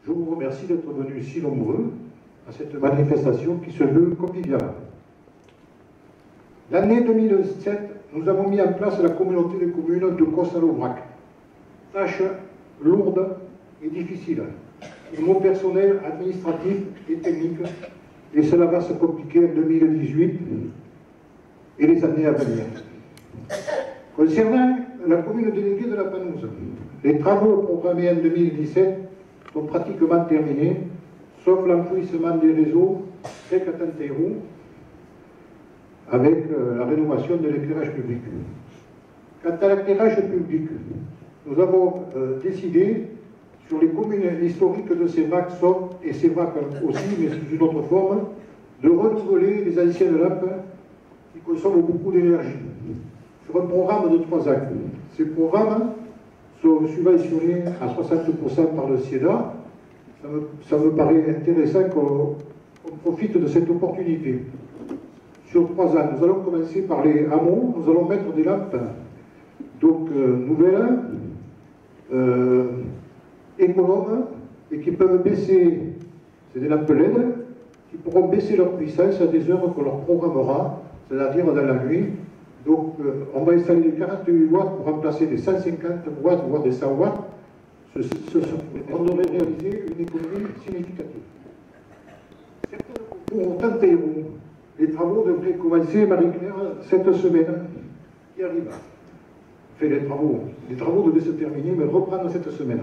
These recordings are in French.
Je vous remercie d'être venus si nombreux à cette manifestation qui se veut conviviale. L'année 2007, nous avons mis en place la communauté de communes de Cosne-Laubrac. Tâche lourde et difficile pour nos personnels administratifs et techniques, et cela va se compliquer en 2018 et les années à venir. Concernant la commune déléguée de la Panouse, les travaux programmés en 2017 sont pratiquement terminés, sauf l'enfouissement des réseaux Sec-Tanteiro avec la rénovation de l'éclairage public. Quant à l'éclairage public, nous avons décidé, sur les communes historiques de Sévrac, Somme et Sévrac aussi, mais sous une autre forme, de renouveler les anciennes lampes qui consomment beaucoup d'énergie, sur un programme de 3 ans. Ces programmes sont subventionnés à 60% par le SIEDA. Ça me paraît intéressant qu'on profite de cette opportunité. Sur 3 ans, nous allons commencer par les hameaux, nous allons mettre des lampes donc nouvelles, économes, et qui peuvent baisser, c'est des lampes LED, qui pourront baisser leur puissance à des heures que leur programmera, c'est-à-dire dans la nuit. Donc on va installer des 48 watts pour remplacer des 150 watts, voire des 100 watts. On devrait réaliser une économie significative. Pour Tanteiro, les travaux devraient commencer, Marie-Claire, cette semaine qui arrive. Enfin, les travaux devaient se terminer, mais reprendre cette semaine.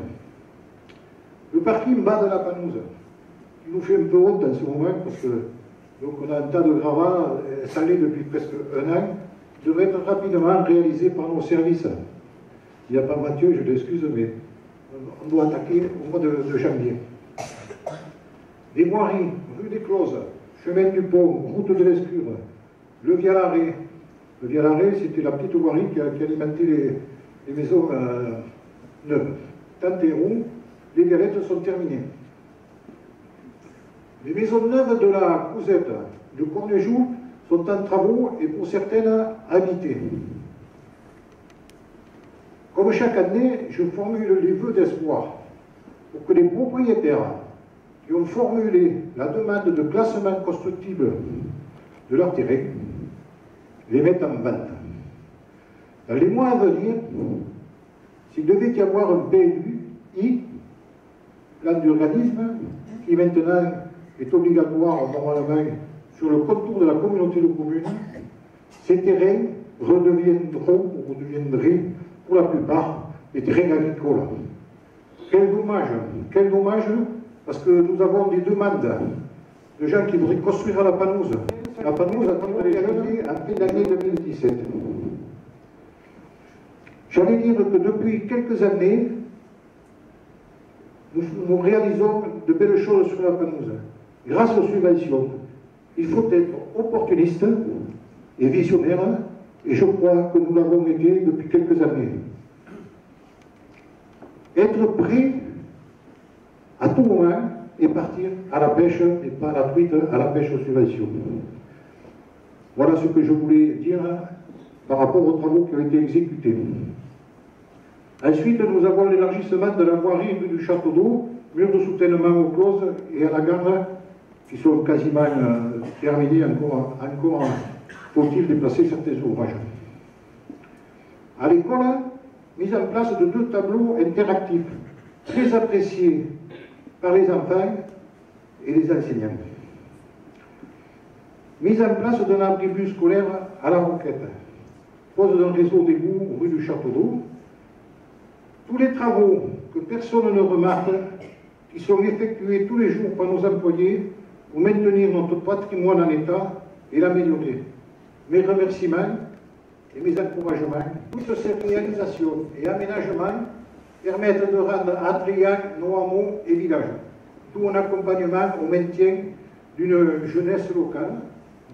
Le parking bas de la Panouse, qui nous fait un peu honte en ce moment, parce que donc on a un tas de gravats salés depuis presque 1 an, devrait être rapidement réalisé par nos services. Il n'y a pas Mathieu, je l'excuse, mais on doit attaquer au mois de janvier. Des voiries, rue des Closes, chemin du Pont, route de l'Escure, le Vialaré. Le Vialaré, c'était la petite voirie qui alimentait les maisons neuves. Tanteiro, les galettes sont terminées. Les maisons neuves de la Cousette, de Cornejoux, sont en travaux et pour certaines habitées. Comme chaque année, je formule les vœux d'espoir pour que les propriétaires qui ont formulé la demande de classement constructible de leur terrain les mettent en vente. Dans les mois à venir, s'il devait y avoir un PLUI, plan d'urbanisme, qui maintenant est obligatoire normalement sur le contour de la communauté de communes, ces terrains redeviendraient pour la plupart des terrains agricoles. Quel dommage, parce que nous avons des demandes de gens qui voudraient construire à la Panouse. La Panouse a été réalisée en fin d'année 2017. J'allais dire que depuis quelques années, nous réalisons de belles choses sur la Panouse. Grâce aux subventions, il faut être opportuniste et visionnaire, et je crois que nous l'avons été depuis quelques années. Être prêt à tout moment et partir à la pêche, et pas à la truite, à la pêche aux subventions. Voilà ce que je voulais dire par rapport aux travaux qui ont été exécutés. Ensuite, nous avons l'élargissement de la voirie rue du Château d'Eau, mur de soutènement aux closes et à la gare, qui sont quasiment terminés. Encore faut-il déplacer certains ouvrages. À l'école, mise en place de 2 tableaux interactifs, très appréciés par les enfants et les enseignants. Mise en place d'un abribus scolaire à la Roquette, pose d'un réseau d'égouts rue du Château d'Eau. Tous les travaux que personne ne remarque, qui sont effectués tous les jours par nos employés pour maintenir notre patrimoine en état et l'améliorer. Mes remerciements et mes encouragements, toutes ces réalisations et aménagements permettent de rendre attrayants nos hameaux et villages, tout en accompagnement au maintien d'une jeunesse locale,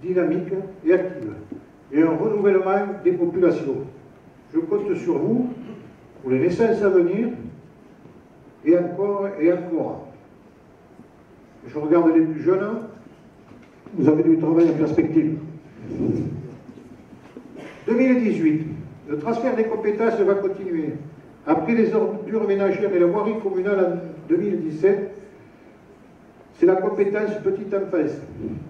dynamique et active, et un renouvellement des populations. Je compte sur vous pour les naissances à venir, et encore et encore. Je regarde les plus jeunes, vous avez du travail en perspective. 2018, le transfert des compétences va continuer. Après les ordures ménagères et la voirie communale en 2017, c'est la compétence petite enfance,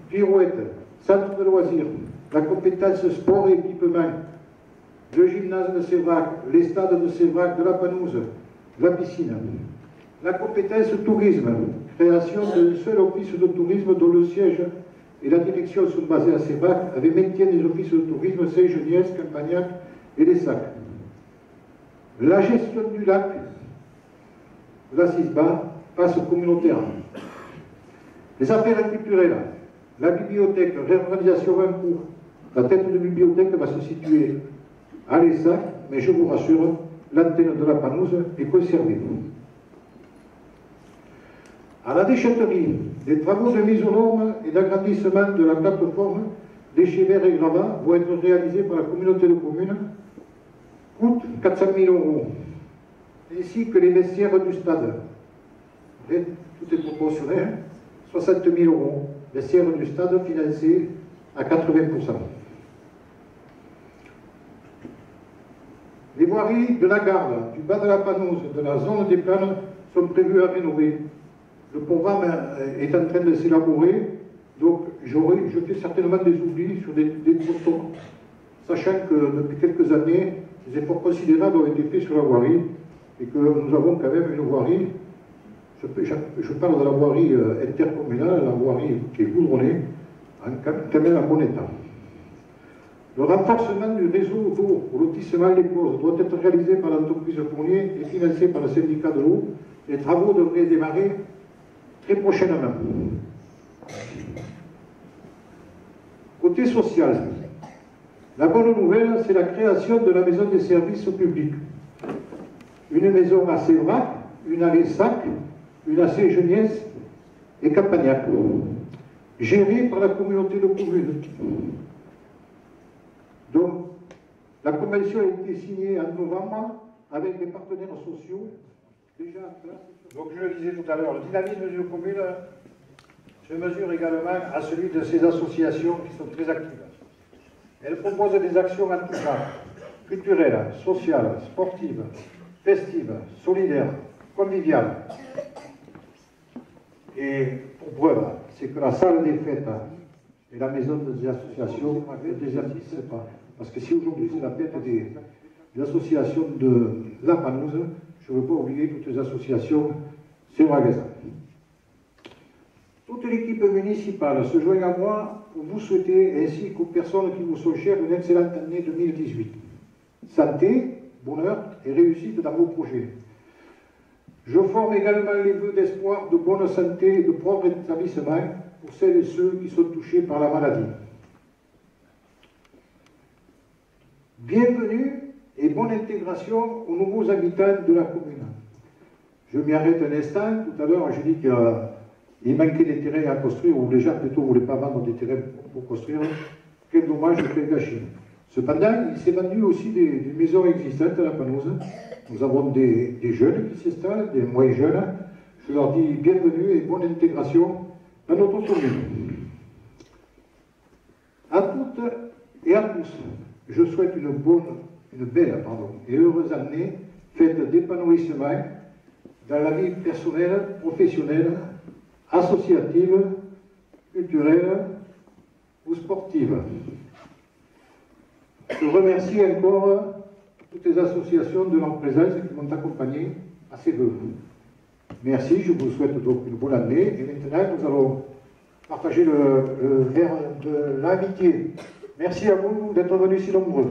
pirouette, centre de loisirs, la compétence sport et équipement, le gymnase de Sévrac, les stades de Sévrac, de la Panouse, la piscine. La compétence tourisme, création d'un seul office de tourisme dont le siège et la direction sont basés à Sévrac, avec maintien des offices de tourisme Saint-Geniès, Campagnac et les Sacs. La gestion du lac, la CISBA, passe au communautaire. Les affaires culturelles, la bibliothèque, réorganisation en cours. La tête de bibliothèque va se situer à l'ESSAC, mais je vous rassure, l'antenne de la Panouse est conservée. À la déchetterie, les travaux de mise aux normes et d'agrandissement de la plateforme déchets verts et gravats vont être réalisés par la communauté de communes, coûte 400 000 €, ainsi que les vestiaires du stade. Tout est proportionnel, 60 000 €, vestiaires du stade financés à 80%. Les voiries de la gare, du bas de la Panouse, de la zone des planes sont prévues à rénover. Le programme est en train de s'élaborer, donc je fais certainement des oublis sur des tronçons, sachant que depuis quelques années, des efforts considérables ont été faits sur la voirie, et que nous avons quand même une voirie, je parle de la voirie intercommunale, la voirie qui est goudronnée, quand même en bon état. Le renforcement du réseau d'eau au lotissement Les Pauses doit être réalisé par l'entreprise Fournier et financé par le syndicat de l'eau. Les travaux devraient démarrer très prochainement. Côté social, la bonne nouvelle, c'est la création de la maison des services publics. Une maison à Sévrac, une à l'Essac, une à Saint-Geniès et Campagnac, gérée par la communauté de communes. Donc, la convention a été signée en novembre avec les partenaires sociaux déjà en place. Donc, je le disais tout à l'heure, le dynamisme de commune se mesure également à celui de ces associations qui sont très actives. Elles proposent des actions en tout genre, culturelles, sociales, sportives, festives, solidaires, conviviales. Et pour preuve, c'est que la salle des fêtes et la maison des associations ne désartissent pas. Parce que si aujourd'hui c'est la fête des associations de la Panouse, je ne veux pas oublier toutes les associations sévragaises. Toute l'équipe municipale se joint à moi pour vous souhaiter, ainsi qu'aux personnes qui vous sont chères, une excellente année 2018. Santé, bonheur et réussite dans vos projets. Je forme également les vœux d'espoir, de bonne santé et de propre établissement pour celles et ceux qui sont touchés par la maladie. Bienvenue et bonne intégration aux nouveaux habitants de la commune. Je m'y arrête un instant. Tout à l'heure, j'ai dit qu'il manquait des terrains à construire, ou les gens plutôt ne voulaient pas vendre des terrains pour construire. Quel dommage, quel gâchis. Cependant, il s'est vendu aussi des maisons existantes à la Panouse. Nous avons des jeunes qui s'installent, des moins jeunes. Je leur dis bienvenue et bonne intégration dans notre commune. À toutes et à tous, je souhaite une belle et heureuse année, faite d'épanouissement dans la vie personnelle, professionnelle, associative, culturelle ou sportive. Je remercie encore toutes les associations de leur présence qui m'ont accompagné à ces vœux. Merci, je vous souhaite donc une bonne année. Et maintenant, nous allons partager le verre de l'amitié. Merci à vous d'être venus si nombreux.